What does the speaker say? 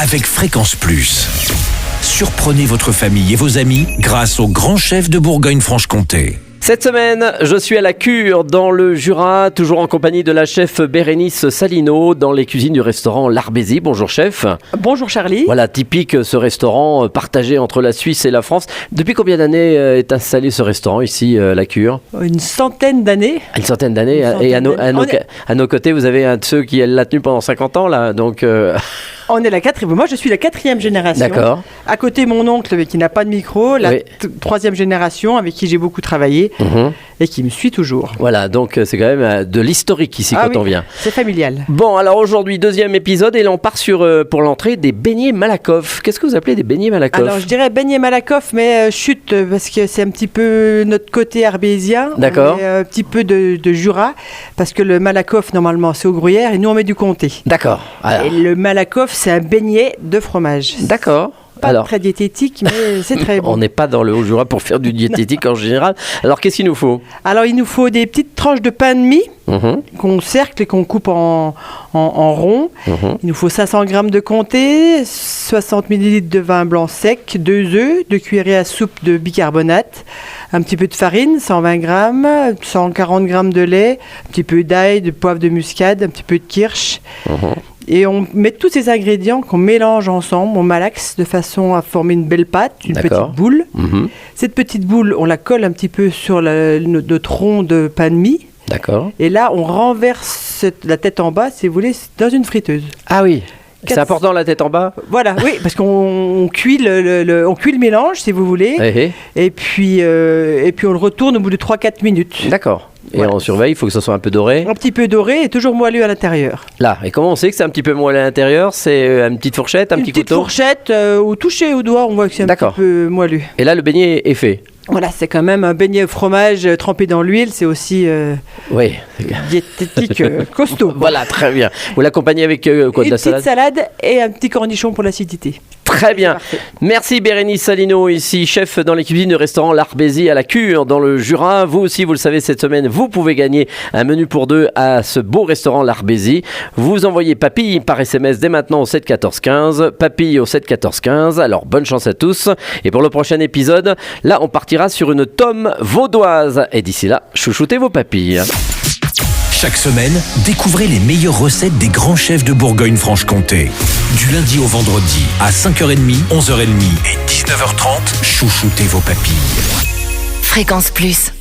avec Fréquence Plus. Surprenez votre famille et vos amis grâce au grand chef de Bourgogne-Franche-Comté. Cette semaine, je suis à la Cure, dans le Jura, toujours en compagnie de la chef Bérénice Salineau, dans les cuisines du restaurant L'Arbésie. Bonjour chef. Bonjour Charlie. Voilà, typique ce restaurant partagé entre la Suisse et la France. Depuis combien d'années est installé ce restaurant ici, la Cure ? Une centaine d'années. Une centaine d'années. Et à nos côtés, vous avez un de ceux qui l'a tenu pendant 50 ans, là. Donc, On est la quatrième. Moi, je suis la 4e génération. D'accord. À côté, mon oncle qui n'a pas de micro, la 3e génération avec qui j'ai beaucoup travaillé et qui me suit toujours. Voilà, donc c'est quand même de l'historique ici on vient. C'est familial. Bon, alors aujourd'hui, deuxième épisode et là on part sur, pour l'entrée, des beignets Malakoff. Qu'est-ce que vous appelez des beignets Malakoff ? Alors, je dirais beignets Malakoff, mais chute, parce que c'est un petit peu notre côté arbésien. D'accord. Un petit peu de Jura, parce que le Malakoff, normalement, c'est au gruyère et nous, on met du comté. D'accord. Alors. Et le Malakoff, c'est un beignet de fromage. D'accord. Pas très diététique, mais c'est très bon. On n'est pas dans le Haut-Jura pour faire du diététique en général. Alors, qu'est-ce qu'il nous faut ? Alors, il nous faut des petites tranches de pain de mie qu'on cercle et qu'on coupe en rond. Il nous faut 500 g de comté, 60 ml de vin blanc sec, 2 œufs, 2 cuillerées à soupe de bicarbonate, un petit peu de farine, 120 g, 140 g de lait, un petit peu d'ail, de poivre de muscade, un petit peu de kirsch. Et on met tous ces ingrédients qu'on mélange ensemble, on malaxe de façon à former une belle pâte, une petite boule. Cette petite boule, on la colle un petit peu sur notre rond de pain de mie. D'accord. Et là, on renverse la tête en bas, si vous voulez, dans une friteuse. Ah oui. C'est important la tête en bas ? Voilà, oui, parce qu'on cuit on cuit le mélange, si vous voulez. Et puis on le retourne au bout de 3-4 minutes. D'accord. Et on surveille, il faut que ça soit un peu doré. Un petit peu doré et toujours moelleux à l'intérieur. Là, et comment on sait que c'est un petit peu moelleux à l'intérieur ? C'est une petite fourchette, un petit couteau ? Une petite fourchette, ou touché au doigt, on voit que c'est un petit peu moelleux. Et là, le beignet est fait ? Voilà, c'est quand même un beignet au fromage trempé dans l'huile, c'est aussi diététique costaud. Voilà, très bien. Vous l'accompagnez avec quoi, de la salade ? Une petite salade et un petit cornichon pour l'acidité. Très bien. Merci Bérénice Salineau, ici chef dans les cuisines du restaurant L'Arbésie à la Cure, dans le Jura. Vous aussi, vous le savez, cette semaine, vous pouvez gagner un menu pour deux à ce beau restaurant L'Arbésie. Vous envoyez papille par SMS dès maintenant au 7 14 15. Papille au 7 14 15. Alors, bonne chance à tous. Et pour le prochain épisode, là, on partira sur une tome vaudoise. Et d'ici là, chouchoutez vos papilles. Chaque semaine, découvrez les meilleures recettes des grands chefs de Bourgogne-Franche-Comté. Du lundi au vendredi, à 5h30, 11h30 et 19h30, chouchoutez vos papilles. Fréquence Plus.